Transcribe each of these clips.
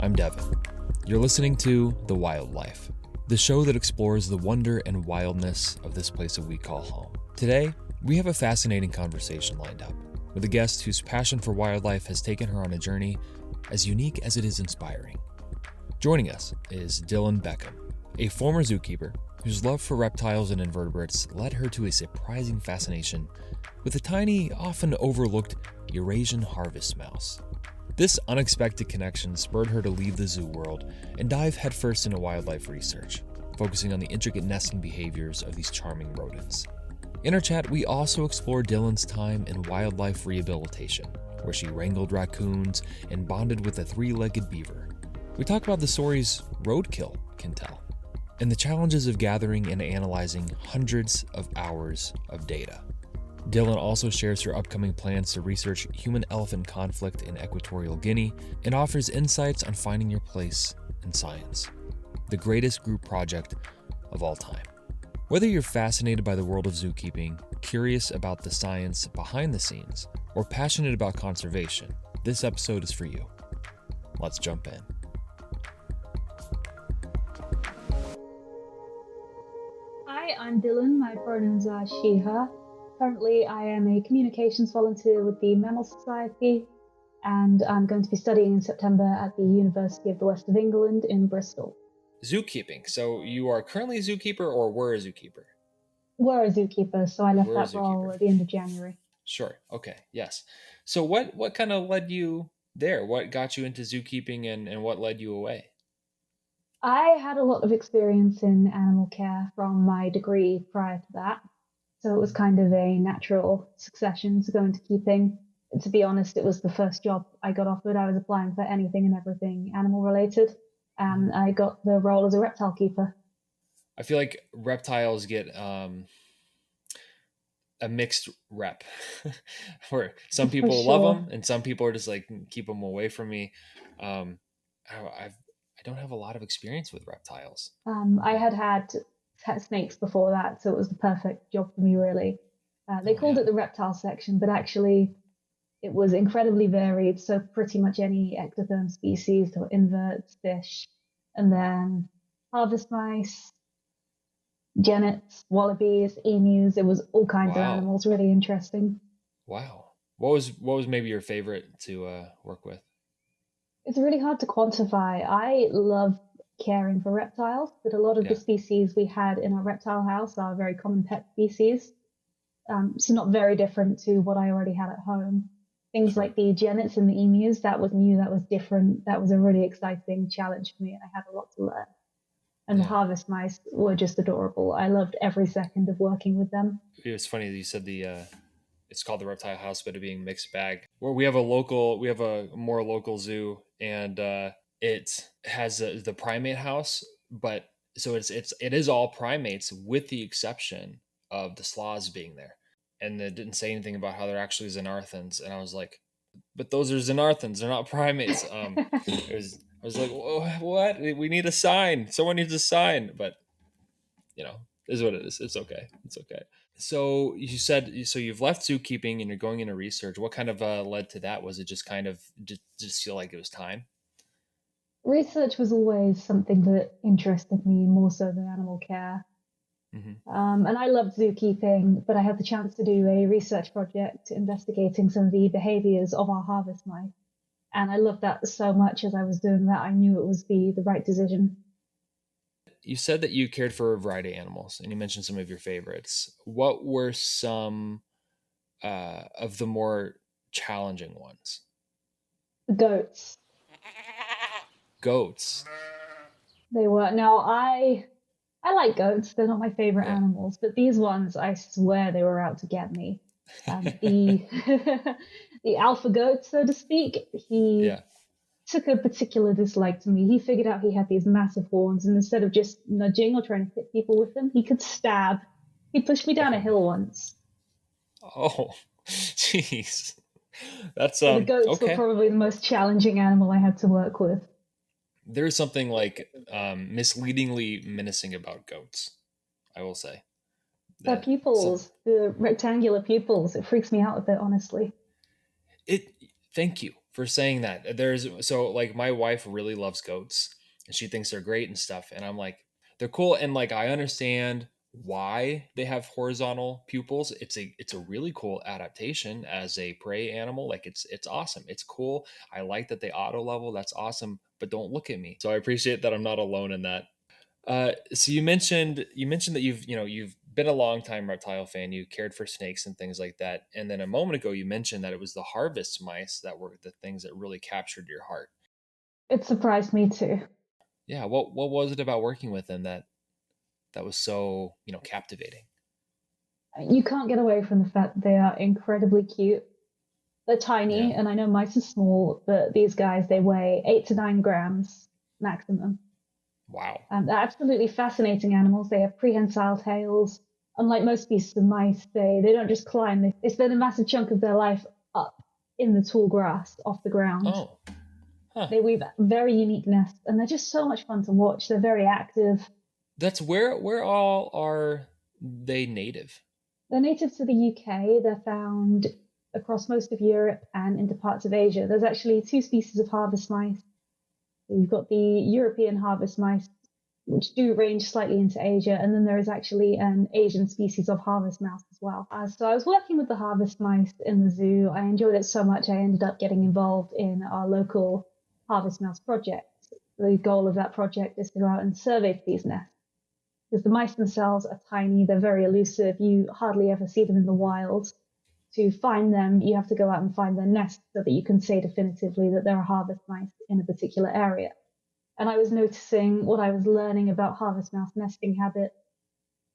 I'm Devin. You're listening to The Wildlife, the show that explores the wonder and wildness of this place that we call home. Today, we have a fascinating conversation lined up with a guest whose passion for wildlife has taken her on a journey as unique as it is inspiring. Joining us is Dylan Beckham, a former zookeeper whose love for reptiles and invertebrates led her to a surprising fascination with a tiny, often overlooked Eurasian harvest mouse. This unexpected connection spurred her to leave the zoo world and dive headfirst into wildlife research, focusing on the intricate nesting behaviors of these charming rodents. In our chat, we also explored Dylan's time in wildlife rehabilitation, where she wrangled raccoons and bonded with a three-legged beaver. We talk about the stories roadkill can tell, and the challenges of gathering and analyzing hundreds of hours of data. Dylan also shares her upcoming plans to research human-elephant conflict in Equatorial Guinea and offers insights on finding your place in science, the greatest group project of all time. Whether you're fascinated by the world of zookeeping, curious about the science behind the scenes, or passionate about conservation, this episode is for you. Let's jump in. Hi, I'm Dylan. My pronouns are she, her. Currently, I am a communications volunteer with the Mammal Society, and I'm going to be studying in September at the University of the West of England in Bristol. Zookeeping. So you are currently a zookeeper or were a zookeeper? We're a zookeeper, so I left that role at the end of January. Sure. Okay. Yes. So what kind of led you there? What got you into zookeeping and what led you away? I had a lot of experience in animal care from my degree prior to that. So it was kind of a natural succession to go into keeping. To be honest, it was the first job I got offered. I was applying for anything and everything animal related, and I got the role as a reptile keeper. I feel like reptiles get a mixed rep, where some people love them and some people are just like, keep them away from me. I don't have a lot of experience with reptiles. I had snakes before that, so it was the perfect job for me, really. They called it the reptile section, but actually it was incredibly varied. So pretty much any ectotherm species, so inverts, fish, and then harvest mice, genets, wallabies, emus. It was all kinds of animals. Really interesting. Wow. What was maybe your favorite to work with? It's really hard to quantify. I love caring for reptiles, but a lot of the species we had in our reptile house are very common pet species. So not very different to what I already had at home. Things like the genets and the emus, that was new, that was different. That was a really exciting challenge for me, and I had a lot to learn. And the harvest mice were just adorable. I loved every second of working with them. It was funny that you said it's called the reptile house, but it being mixed bag. Where we have a more local zoo, and it has the primate house, but so it is all primates with the exception of the sloths being there. And they didn't say anything about how they're actually Xenarthans, and I was like, but those are Xenarthans, they're not primates. I was like, what? We need a sign. Someone needs a sign, but is what it is. It's okay. It's okay. So you said, you've left zookeeping and you're going into research. What kind of led to that? Was it just kind of just feel like it was time? Research was always something that interested me more so than animal care. And I loved zookeeping, but I had the chance to do a research project investigating some of the behaviors of our harvest mice. And I loved that so much. As I was doing that, I knew it was the right decision. You said that you cared for a variety of animals, and you mentioned some of your favorites. What were some of the more challenging ones? The goats. Goats. They were. Now, I like goats. They're not my favorite animals, but these ones, I swear they were out to get me. The alpha goat, so to speak, he took a particular dislike to me. He figured out he had these massive horns, and instead of just nudging or trying to hit people with them, he could stab. He pushed me down a hill once. Oh, jeez. That's the goats were probably the most challenging animal I had to work with. There's something like misleadingly menacing about goats, I will say. Their pupils, the rectangular pupils, it freaks me out a bit, honestly. Thank you. for saying that. There's so like my wife really loves goats and she thinks they're great and stuff. And I'm like, they're cool. And like I understand why they have horizontal pupils. It's a really cool adaptation as a prey animal. Like it's awesome. It's cool. I like that they auto level. That's awesome. But don't look at me. So I appreciate that I'm not alone in that. So you mentioned that you've been a long time reptile fan. You cared for snakes and things like that, and then a moment ago you mentioned that it was the harvest mice that were the things that really captured your heart. It surprised me too. Yeah, what was it about working with them that was so captivating? You can't get away from the fact that they are incredibly cute. They're Yeah. tiny, and I know mice are small, but these guys, they weigh 8 to 9 grams maximum. Wow. They're absolutely fascinating animals. They have prehensile tails. Unlike most species of mice, they don't just climb, they spend a massive chunk of their life up in the tall grass off the ground. Oh. Huh. They weave very unique nests, and they're just so much fun to watch. They're very active. That's where all are they native? They're native to the UK. They're found across most of Europe and into parts of Asia. There's actually two species of harvest mice. You've got the European harvest mice, which do range slightly into Asia, and then there is actually an Asian species of harvest mouse as well. So I was working with the harvest mice in the zoo. I enjoyed it so much I ended up getting involved in our local harvest mouse project. The goal of that project is to go out and survey for these nests because the mice themselves are tiny, they're very elusive, you hardly ever see them in the wild. To find them, you have to go out and find their nests so that you can say definitively that there are harvest mice in a particular area. And I was noticing what I was learning about harvest mouse nesting habits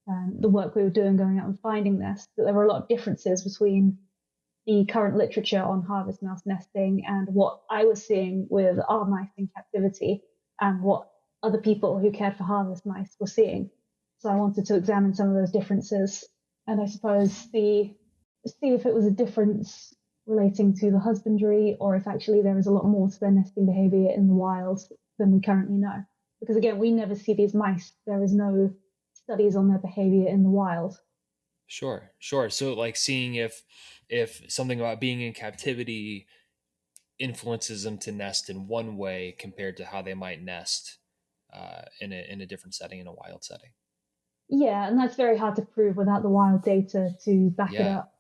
and the work we were doing going out and finding nests, that there were a lot of differences between the current literature on harvest mouse nesting and what I was seeing with our mice in captivity and what other people who cared for harvest mice were seeing. So I wanted to examine some of those differences and I suppose see if it was a difference relating to the husbandry or if actually there is a lot more to their nesting behavior in the wild than we currently know. Because again, we never see these mice. There is no studies on their behavior in the wild. Sure, sure. So like seeing if something about being in captivity influences them to nest in one way compared to how they might nest in a different setting, in a wild setting. Yeah, and that's very hard to prove without the wild data to back it Yeah, up.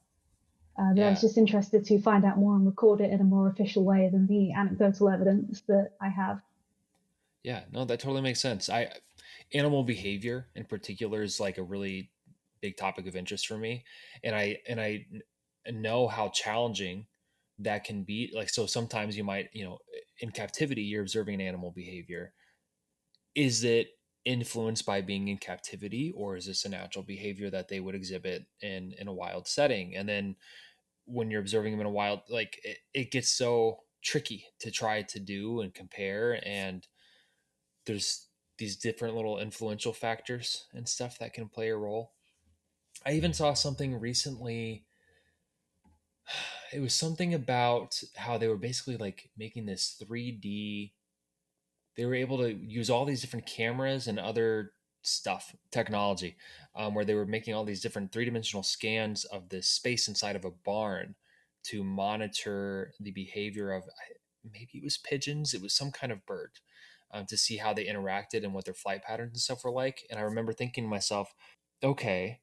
But I was yeah, just interested to find out more and record it in a more official way than the anecdotal evidence that I have. yeah. No, that totally makes sense. I Animal behavior in particular is like a really big topic of interest for me, and I know how challenging that can be. Like, so sometimes you might, in captivity, you're observing an animal behavior. Is it influenced by being in captivity, or is this a natural behavior that they would exhibit in a wild setting? And then when you're observing them in a wild, like it gets so tricky to try to do and compare, and there's these different little influential factors and stuff that can play a role. I even saw something recently. It was something about how they were basically like making this 3D. They were able to use all these different cameras and other stuff, technology, where they were making all these different three-dimensional scans of the space inside of a barn to monitor the behavior of, maybe it was pigeons, it was some kind of bird, to see how they interacted and what their flight patterns and stuff were like. And I remember thinking to myself, okay,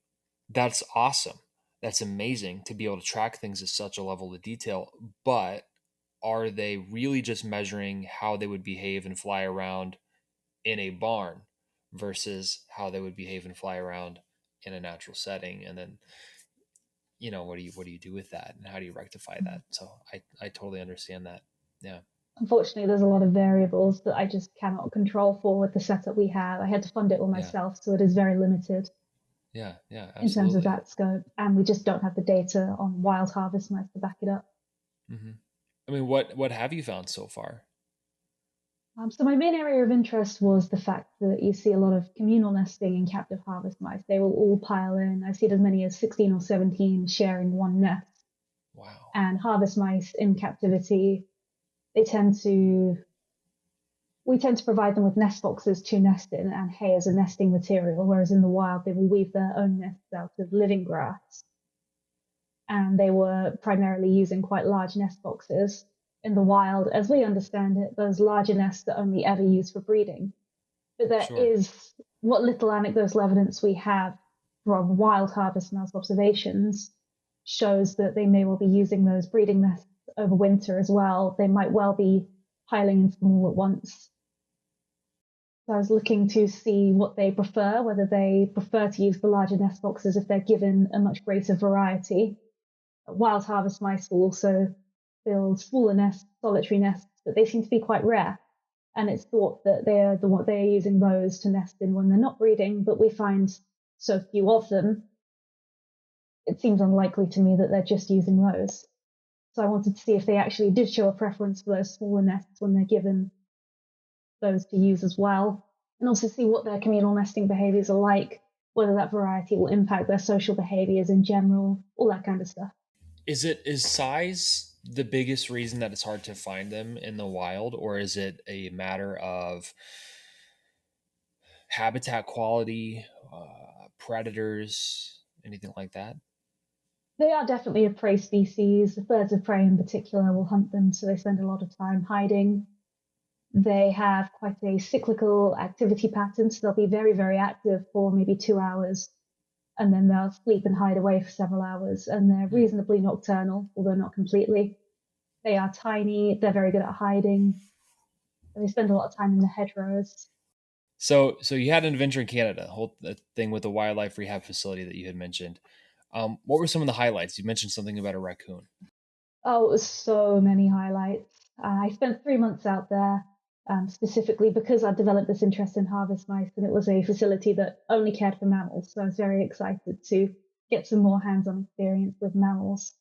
that's awesome. That's amazing to be able to track things at such a level of detail. But are they really just measuring how they would behave and fly around in a barn versus how they would behave and fly around in a natural setting? And then, what do you do with that, and how do you rectify that? So I totally understand that. Yeah. Unfortunately, there's a lot of variables that I just cannot control for with the setup we have. I had to fund it all Yeah. myself, so it is very limited Yeah. Yeah. in terms of Absolutely. that scope. And we just don't have the data on wild harvest mice to back it up. Hmm. I mean, what have you found so far? So my main area of interest was the fact that you see a lot of communal nesting in captive harvest mice. They will all pile in. I've seen as many as 16 or 17 sharing one nest. Wow. And harvest mice in captivity, they tend to we tend to provide them with nest boxes to nest in and hay as a nesting material, whereas in the wild they will weave their own nests out of living grass. And they were primarily using quite large nest boxes. in the wild, as we understand it, those larger nests are only ever used for breeding. But there Sure. is what little anecdotal evidence we have from wild harvest mouse observations shows that they may well be using those breeding nests over winter as well. They might well be piling into them all at once. So I was looking to see what they prefer, whether they prefer to use the larger nest boxes if they're given a much greater variety. Wild harvest mice will also build smaller nests, solitary nests, but they seem to be quite rare. And it's thought that they're using those to nest in when they're not breeding, but we find so few of them. It seems unlikely to me that they're just using those. So I wanted to see if they actually did show a preference for those smaller nests when they're given those to use as well, and also see what their communal nesting behaviors are like, whether that variety will impact their social behaviors in general, all that kind of stuff. Is size the biggest reason that it's hard to find them in the wild, or is it a matter of habitat quality, predators, anything like that? They are definitely a prey species. The birds of prey in particular will hunt them, so they spend a lot of time hiding. They have quite a cyclical activity pattern, so they'll be very, very active for maybe 2 hours, and then they'll sleep and hide away for several hours, and they're reasonably nocturnal, although not completely. They are tiny, they're very good at hiding, and they spend a lot of time in the hedgerows. So you had an adventure in Canada, the whole thing with the wildlife rehab facility that you had mentioned. What were some of the highlights? You mentioned something about a raccoon. Oh, it was so many highlights. I spent 3 months out there, specifically because I developed this interest in harvest mice, and it was a facility that only cared for mammals. So I was very excited to get some more hands-on experience with mammals.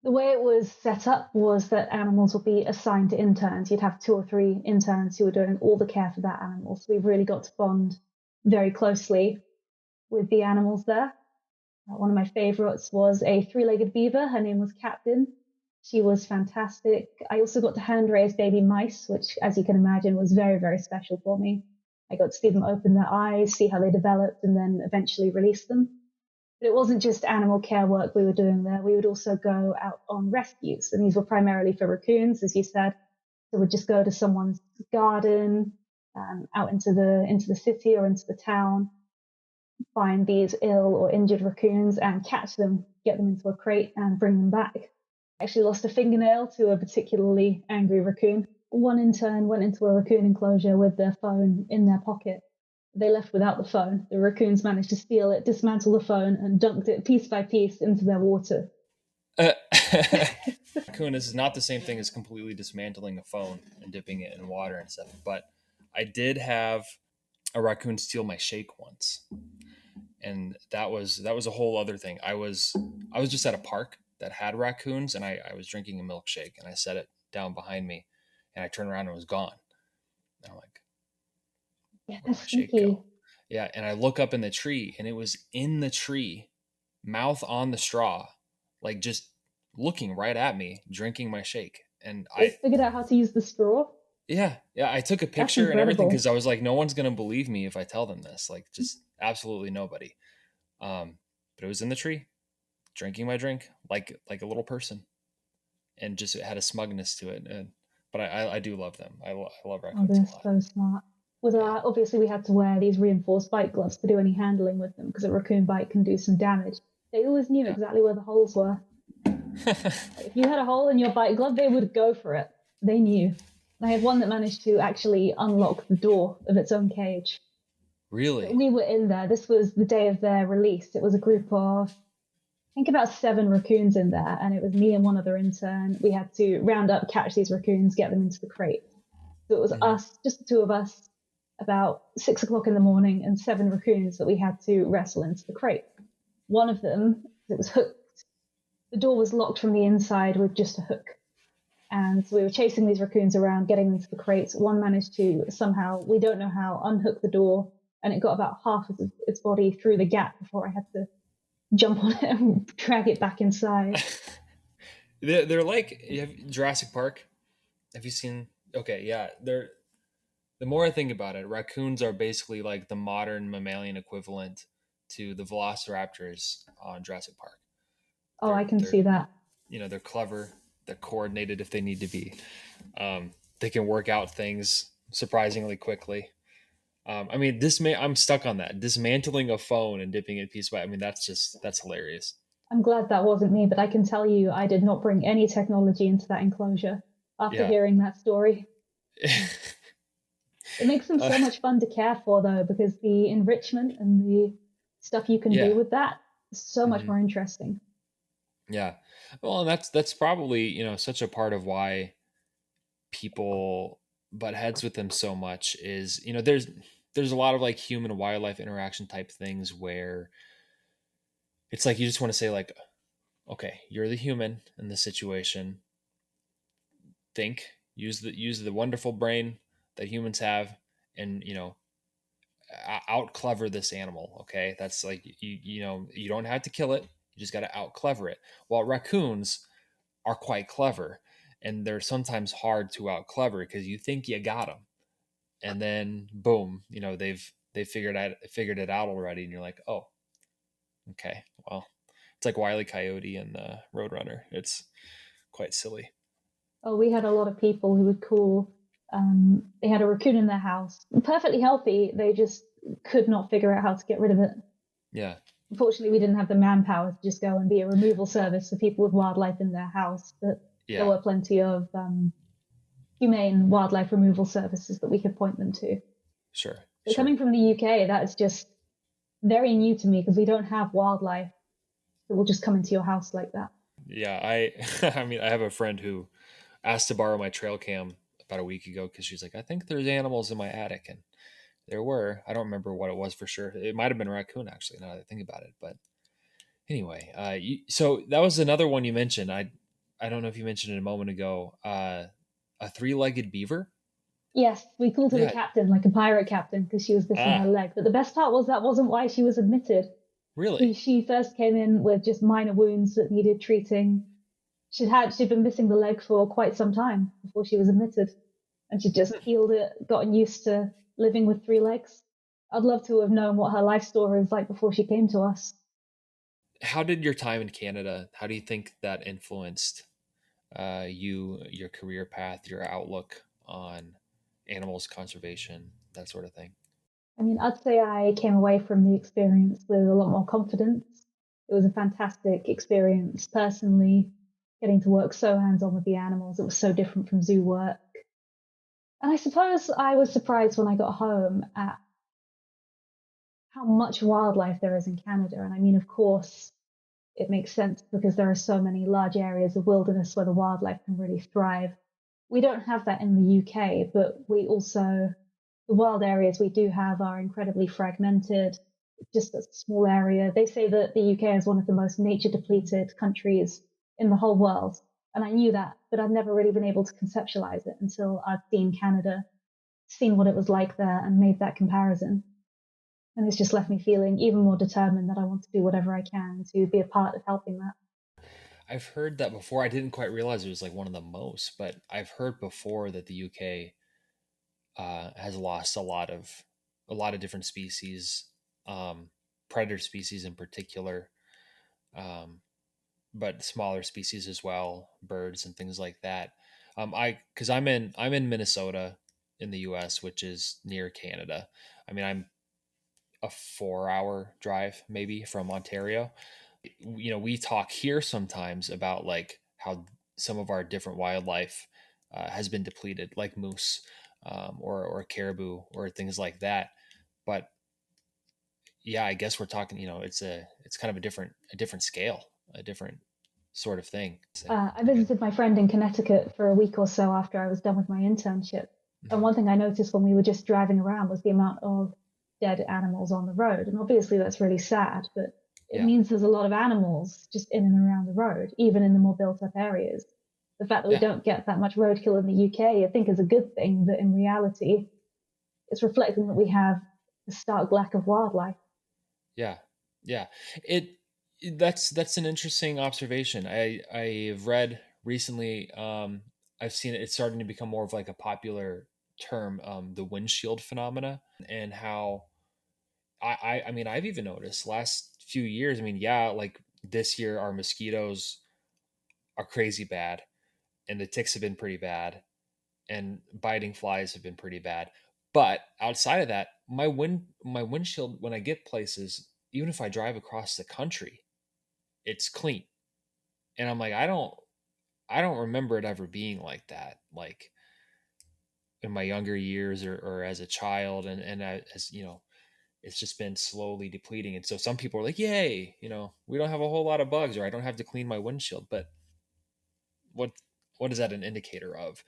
The way it was set up was that animals would be assigned to interns. You'd have 2 or 3 interns who were doing all the care for that animal. So we really got to bond very closely with the animals there. One of my favorites was a 3-legged beaver. Her name was Captain. She was fantastic. I also got to hand raise baby mice, which, as you can imagine, was very, very special for me. I got to see them open their eyes, see how they developed, and then eventually release them. But it wasn't just animal care work we were doing there. We would also go out on rescues, and these were primarily for raccoons, as you said. So we'd just go to someone's garden, out into the city or into the town, find these ill or injured raccoons and catch them, get them into a crate, and bring them back. I actually lost a fingernail to a particularly angry raccoon. One intern went into a raccoon enclosure with their phone in their pocket. They left without the phone. The raccoons managed to steal it, dismantle the phone, and dunked it piece by piece into their water. Raccoon is not the same thing as completely dismantling a phone and dipping it in water and stuff. But I did have a raccoon steal my shake once, and that was a whole other thing. I was just at a park that had raccoons, and I was drinking a milkshake, and I set it down behind me, and I turned around and it was gone. And I'm like, Yeah, where'd that's my shake sneaky. go? Yeah, and I look up in the tree, and it was in the tree, mouth on the straw, like just looking right at me, drinking my shake. And They figured out how to use the straw. yeah, I took a That's picture and everything incredible. because I was like, no one's gonna believe me if I tell them this. Like, just absolutely nobody. But it was in the tree, drinking my drink like a little person, and just it had a smugness to it. But I do love them. I love Oh, raccoons they're a lot. so smart. With Yeah. obviously we had to wear these reinforced bite gloves to do any handling with them because a raccoon bite can do some damage. They always knew exactly where the holes were. If you had a hole in your bite glove, they would go for it. They knew. I had one that managed to actually unlock the door of its own cage. Really? We were in there. This was the day of their release. It was a group of, I think, about 7 raccoons in there, and it was me and one other intern. We had to round up, catch these raccoons, get them into the crate. So it was Mhm. us, just the 2 of us, about 6 o'clock in the morning, and 7 raccoons that we had to wrestle into the crate. One of them, it was hooked. The door was locked from the inside with just a hook. And so we were chasing these raccoons around, getting into the crates. One managed to somehow, we don't know how, unhook the door, and it got about half of its body through the gap before I had to jump on it and drag it back inside. They're like Jurassic Park. Have you seen? Okay, yeah. They're the more I think about it, raccoons are basically like the modern mammalian equivalent to the velociraptors on Jurassic Park. Oh, I They're can they're see that. they're clever. They're coordinated if they need to be. They can work out things surprisingly quickly. I mean, I'm stuck on that. Dismantling a phone and dipping it piece by. I mean, that's hilarious. I'm glad that wasn't me, but I can tell you I did not bring any technology into that enclosure after Yeah. hearing that story. It makes them so much fun to care for, though, because the enrichment and the stuff you can do Yeah. with that is so much Hmm. more interesting. Yeah. Well, and that's probably, such a part of why people butt heads with them so much is, there's a lot of like human wildlife interaction type things where it's like you just want to say like, okay, you're the human in this situation. Think, use the wonderful brain that humans have, and out clever this animal. Okay, that's like you don't have to kill it. You just got to out clever it. While raccoons are quite clever, and they're sometimes hard to out clever because you think you got them, and then boom, they've figured it out already, and you're like, oh, okay, well, it's like Wile E. Coyote and the Roadrunner. It's quite silly. Oh, we had a lot of people who would call. They had a raccoon in their house, perfectly healthy. They just could not figure out how to get rid of it. Yeah, Unfortunately, we didn't have the manpower to just go and be a removal service for people with wildlife in their house, but there yeah, were plenty of humane wildlife removal services that we could point them to. sure, But sure. coming from the UK, that is just very new to me because we don't have wildlife that will just come into your house like that. Yeah, I mean, I have a friend who asked to borrow my trail cam about a week ago because she's like, I think there's animals in my attic, and there were. I don't remember what it was for sure. It might have been a raccoon, actually. Now that I think about it, but anyway, so that was another one you mentioned. I don't know if you mentioned it a moment ago. A three-legged beaver. Yes, we called her the Yeah. captain, like a pirate captain, because she was missing her Ah, leg. But the best part was that wasn't why she was admitted. really? She first came in with just minor wounds that needed treating. She'd been missing the leg for quite some time before she was admitted, and she just Hmm. healed it, gotten used to living with three legs. I'd love to have known what her life story was like before she came to us. How did your time in Canada? How do you think that influenced your career path, your outlook on animals, conservation, that sort of thing? I mean, I'd say I came away from the experience with a lot more confidence. It was a fantastic experience personally, getting to work so hands on with the animals. It was so different from zoo work. And I suppose I was surprised when I got home at how much wildlife there is in Canada. And I mean, of course, it makes sense because there are so many large areas of wilderness where the wildlife can really thrive. We don't have that in the UK, but we also, the wild areas we do have are incredibly fragmented, just a small area. They say that the UK is one of the most nature depleted countries in the whole world. And I knew that, but I've never really been able to conceptualize it until I've seen Canada, seen what it was like there, and made that comparison. And it's just left me feeling even more determined that I want to do whatever I can to be a part of helping that. I've heard that before. I didn't quite realize it was like one of the most, but I've heard before that the UK has lost a lot of different species, um, predator species in particular, um, but smaller species as well, birds and things like that. Because I'm in Minnesota in the U.S., which is near Canada. I mean, I'm a 4 hour drive maybe from Ontario. We talk here sometimes about like how some of our different wildlife has been depleted, like moose, or caribou or things like that. But yeah, I guess we're talking. It's kind of a different scale, a different sort of thing. I visited my friend in Connecticut for a week or so after I was done with my internship. And Mhm. one thing I noticed when we were just driving around was the amount of dead animals on the road. And obviously, that's really sad, but it Yeah, means there's a lot of animals just in and around the road, even in the more built up areas. The fact that we yeah, don't get that much roadkill in the UK, I think, is a good thing, but in reality, it's reflecting that we have a stark lack of wildlife. yeah, yeah. It that's an interesting observation. I've read recently. I've seen it's starting to become more of like a popular term, the windshield phenomena, and how I mean, I've even noticed last few years. I mean, yeah, like this year our mosquitoes are crazy bad. and the ticks have been pretty bad, and biting flies have been pretty bad. But outside of that, my windshield, when I get places, even if I drive across the country, it's clean. And I'm like, I don't remember it ever being like that, like in my younger years or as a child. And as you know, it's just been slowly depleting. And so some people are like, yay, we don't have a whole lot of bugs, or I don't have to clean my windshield. But what what is that an indicator of?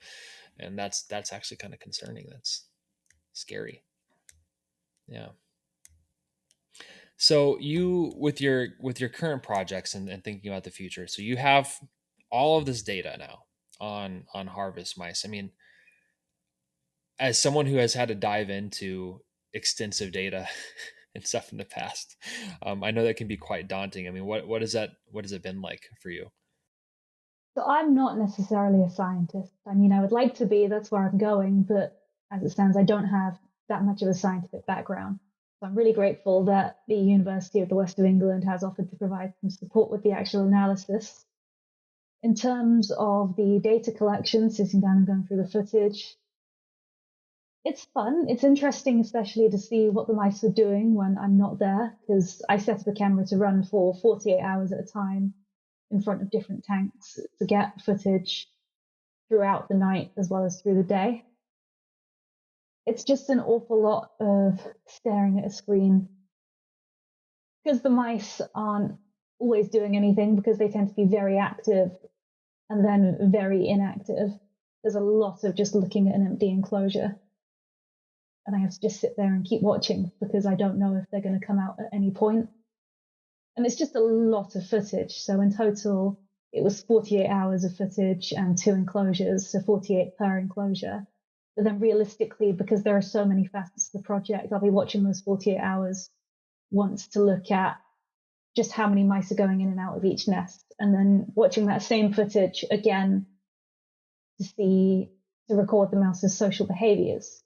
And that's actually kind of concerning. That's scary. Yeah. So you, with your current projects and thinking about the future, so you have all of this data now on harvest mice. I mean, as someone who has had to dive into extensive data and stuff in the past, I know that can be quite daunting. I mean, what has it been like for you? So I'm not necessarily a scientist. I mean, I would like to be, that's where I'm going, but as it stands, I don't have that much of a scientific background. So I'm really grateful that the University of the West of England has offered to provide some support with the actual analysis. In terms of the data collection, sitting down and going through the footage, it's fun. It's interesting, especially to see what the mice are doing when I'm not there, because I set up a camera to run for 48 hours at a time in front of different tanks to get footage throughout the night as well as through the day. It's just an awful lot of staring at a screen because the mice aren't always doing anything because they tend to be very active and then very inactive. There's a lot of just looking at an empty enclosure. And I have to just sit there and keep watching because I don't know if they're going to come out at any point. And it's just a lot of footage. So in total, it was 48 hours of footage and 2 enclosures, so 48 per enclosure. But then realistically, because there are so many facets to the project, I'll be watching those 48 hours once to look at just how many mice are going in and out of each nest, and then watching that same footage again to record the mouse's social behaviors.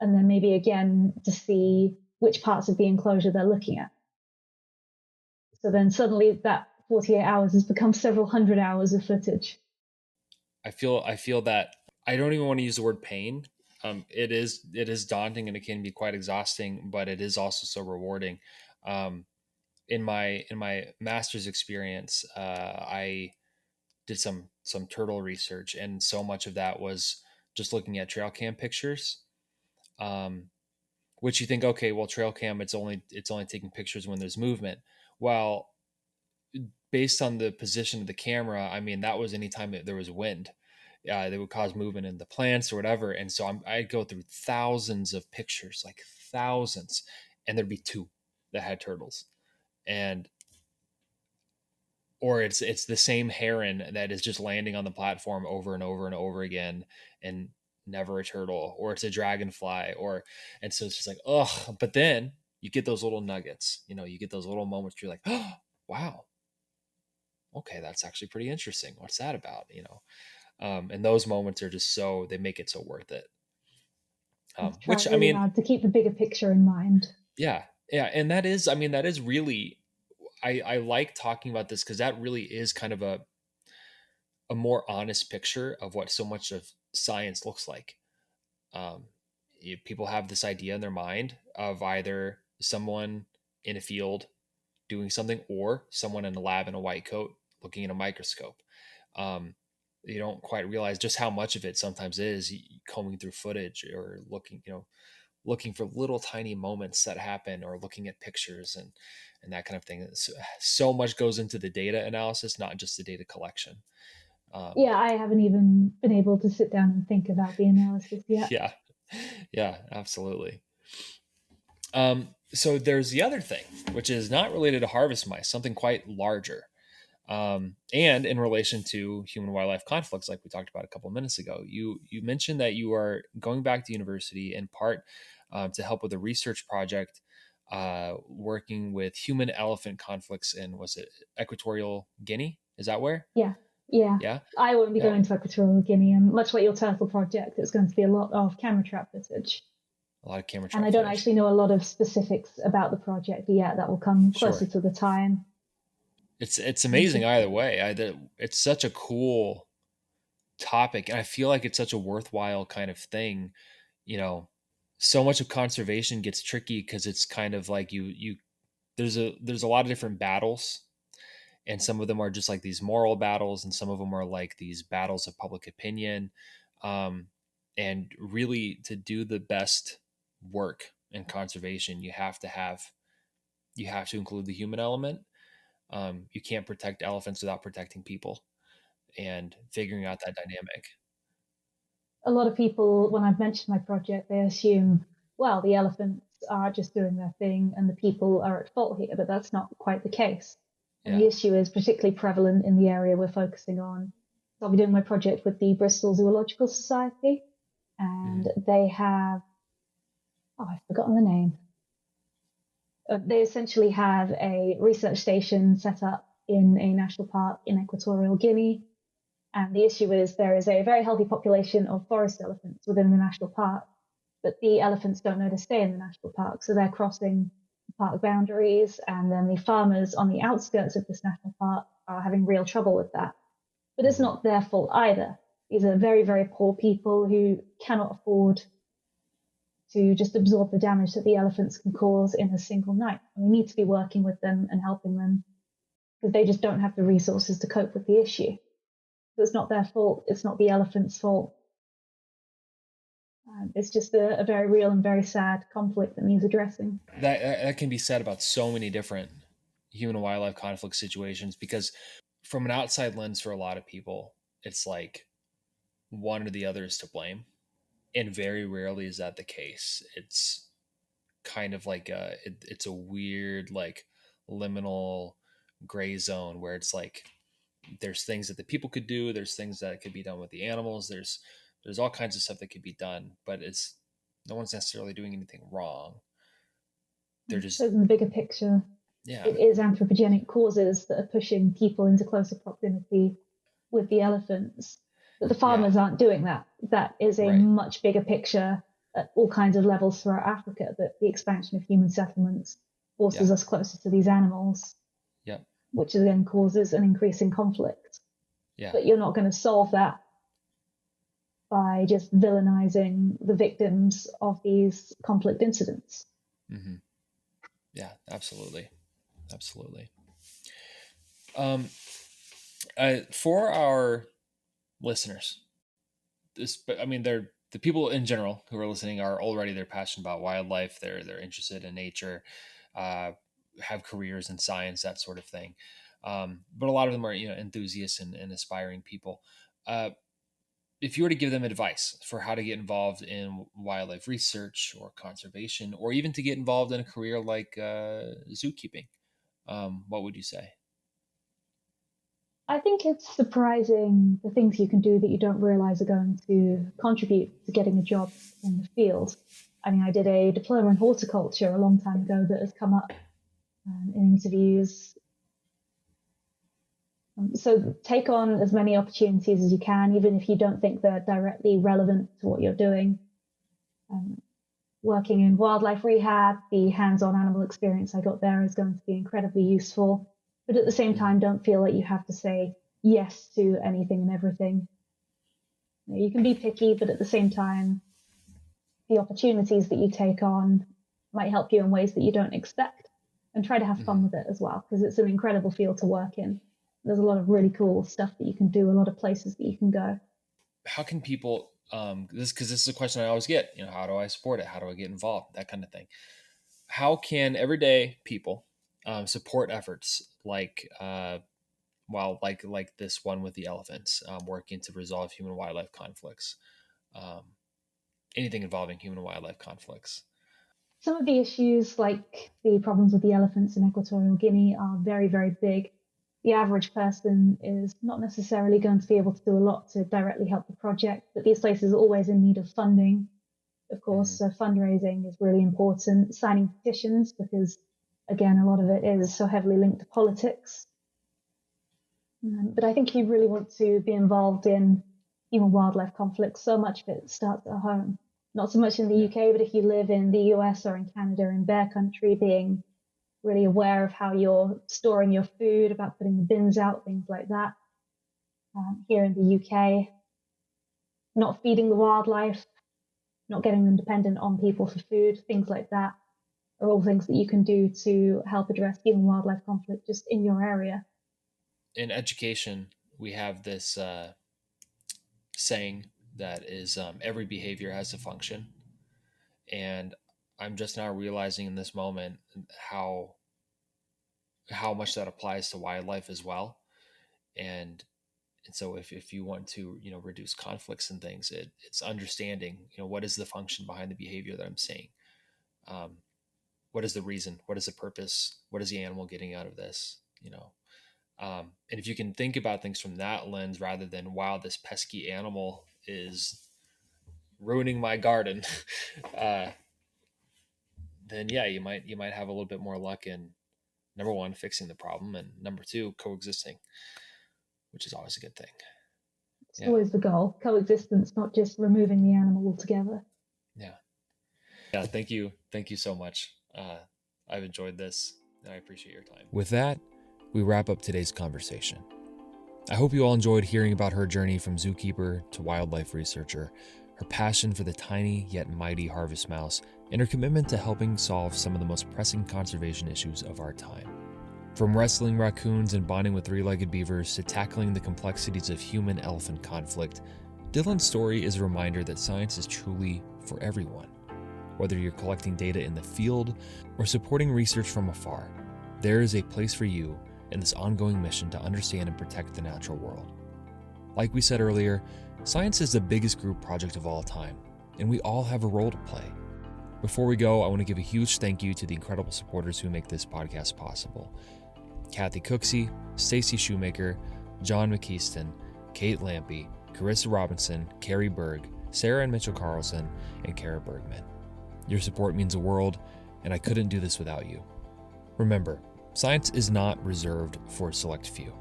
And then maybe again to see which parts of the enclosure they're looking at. So then suddenly that 48 hours has become several hundred hours of footage. I feel that I don't even want to use the word pain. It is daunting and it can be quite exhausting, but it is also so rewarding. In my master's experience, I did some turtle research, and so much of that was just looking at trail cam pictures. Um, which you think, okay, well, trail cam, it's only taking pictures when there's movement. Well, based on the position of the camera, I mean, that was anytime that there was wind, that would cause movement in the plants or whatever. And so I'd go through thousands of pictures, like thousands, and there'd be two that had turtles, and or it's the same heron that is just landing on the platform over and over and over again, and never a turtle, or it's a dragonfly, or and so it's just like, oh. But then you get those little nuggets, you get those little moments where you're like, oh, wow, okay, that's actually pretty interesting. What's that about? And those moments are just so, they make it so worth it. I've Which tried I really mean, hard to keep the bigger picture in mind. yeah, yeah, and that is, I mean, that is really, I like talking about this because that really is kind of a more honest picture of what so much of science looks like. Um, People have this idea in their mind of either someone in a field doing something or someone in a lab in a white coat looking in a microscope. Um, you don't quite realize just how much of it sometimes is combing through footage or looking for little tiny moments that happen, or looking at pictures and that kind of thing. So much goes into the data analysis, not just the data collection. Um, Yeah, I haven't even been able to sit down and think about the analysis yet. yeah, yeah, absolutely. So there's the other thing, which is not related to harvest mice, something quite larger. And in relation to human wildlife conflicts, like we talked about a couple of minutes ago, you mentioned that you are going back to university in part to help with a research project working with human elephant conflicts in, was it Equatorial Guinea? Is that where? Yeah, yeah. Yeah, I won't be yeah, going to Equatorial Guinea, and much like your turtle project, it's going to be a lot of camera trap footage. a lot of camera And trap I don't footage. actually know a lot of specifics about the project yet. That will come closer Sure. to the time. It's And amazing should, either way. It's such a cool. topic, and I feel like it's such a worthwhile kind of thing. You know, so much of conservation gets tricky because it's kind of like you there's a lot of different battles, and some of them are just like these moral battles, and some of them are like these battles of public opinion. Um, and really, to do the best work in conservation, you have to include the human element. You can't protect elephants without protecting people and figuring out that dynamic. A lot of people, when I've mentioned my project, they assume, well, the elephants are just doing their thing and the people are at fault here, but that's not quite the case. And Yeah. the issue is particularly prevalent in the area we're focusing on. So I'll be doing my project with the Bristol Zoological Society, and Hmm. they have, oh, I've forgotten the name. They essentially have a research station set up in a national park in Equatorial Guinea. And the issue is there is a very healthy population of forest elephants within the national park, but the elephants don't know to stay in the national park. So they're crossing the park boundaries, and then the farmers on the outskirts of this national park are having real trouble with that. But it's Hmm. not their fault either. These are very, very poor people who cannot afford to just absorb the damage that the elephants can cause in a single night. And we need to be working with them and helping them because they just don't have the resources to cope with the issue. So it's not their fault. It's not the elephant's fault. It's just a very real and very sad conflict that needs addressing. That can be said about so many different human and wildlife conflict situations, because from an outside lens, for a lot of people, it's like one or the other is to blame, and very rarely is that the case. It's kind of like it's a weird, like, liminal gray zone where it's like there's things that the people could do, there's things that could be done with the animals, there's all kinds of stuff that could be done, but it's no one's necessarily doing anything wrong. They're So just, in the bigger picture, yeah, it is anthropogenic causes that are pushing people into closer proximity with the elephants. But the yeah, farmers aren't doing that. That is a right, much bigger picture at all kinds of levels throughout Africa, that the expansion of human settlements yeah, forces us closer to these animals, yeah, which then causes an increase in conflict. yeah, But you're not going to solve that by just villainizing the victims of these conflict incidents. hmm, yeah, absolutely, absolutely. um for our listeners, this, I mean, they're the people in general who are listening are already, they're passionate about wildlife, they're interested in nature, uh, have careers in science, that sort of thing. But a lot of them are, enthusiasts and aspiring people. Uh, if you were to give them advice for how to get involved in wildlife research or conservation, or even to get involved in a career like zookeeping, what would you say? I think it's surprising the things you can do that you don't realize are going to contribute to getting a job in the field. I mean, I did a diploma in horticulture a long time ago that has come up in interviews. So take on as many opportunities as you can, even if you don't think they're directly relevant to what you're doing. Um, Working in wildlife rehab, the hands-on animal experience I got there is going to be incredibly useful. But at the same Hmm. time, don't feel like you have to say yes to anything and everything. You can be picky, but at the same time, the opportunities that you take on might help you in ways that you don't expect. And try to have fun Hmm. with it as well, because it's an incredible field to work in. There's a lot of really cool stuff that you can do, a lot of places that you can go. How can people, because this is a question I always get, how do I support it, how do I get involved, that kind of thing. How can everyday people support efforts like like this one with the elephants, working to resolve human wildlife conflicts, um, anything involving human and wildlife conflicts? Some of the issues, like the problems with the elephants in Equatorial Guinea, are very, very big. The average person is not necessarily going to be able to do a lot to directly help the project, but these places are always in need of funding, of course. Hmm. So fundraising is really important. Signing petitions, because again, a lot of it is so heavily linked to politics. But I think you really want to be involved in human wildlife conflicts. So much of it starts at home. Not so much in the Yeah. UK, but if you live in the US or in Canada, in bear country, being really aware of how you're storing your food, about putting the bins out, things like that. Here in the UK, not feeding the wildlife, not getting them dependent on people for food, things like that are all things that you can do to help address human wildlife conflict just in your area. In education, we have this saying that is every behavior has a function. And I'm just now realizing in this moment how much that applies to wildlife as well. And so if you want to, reduce conflicts and things, it's understanding, what is the function behind the behavior that I'm seeing? What is the reason? What is the purpose? What is the animal getting out of this? And if you can think about things from that lens rather than, wow, this pesky animal is ruining my garden, then yeah, you might have a little bit more luck in, number one, fixing the problem, and number two, coexisting, which is always a good thing. It's always the goal, coexistence, not just removing the animal altogether. Yeah. Thank you so much. I've enjoyed this, and I appreciate your time. With that, we wrap up today's conversation. I hope you all enjoyed hearing about her journey from zookeeper to wildlife researcher, her passion for the tiny yet mighty harvest mouse, and her commitment to helping solve some of the most pressing conservation issues of our time. From wrestling raccoons and bonding with three-legged beavers to tackling the complexities of human-elephant conflict, Dylan's story is a reminder that science is truly for everyone. Whether you're collecting data in the field or supporting research from afar, there is a place for you in this ongoing mission to understand and protect the natural world. Like we said earlier, science is the biggest group project of all time, and we all have a role to play. Before we go, I want to give a huge thank you to the incredible supporters who make this podcast possible. Kathy Cooksey, Stacy Shoemaker, John McKeeston, Kate Lampy, Carissa Robinson, Carrie Berg, Sarah and Mitchell Carlson, and Kara Bergman. Your support means the world, and I couldn't do this without you. Remember, science is not reserved for a select few.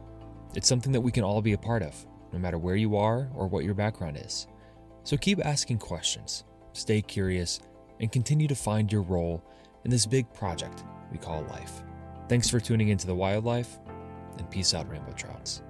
It's something that we can all be a part of, no matter where you are or what your background is. So keep asking questions, stay curious, and continue to find your role in this big project we call life. Thanks for tuning into The Wildlife, and peace out, rainbow trouts.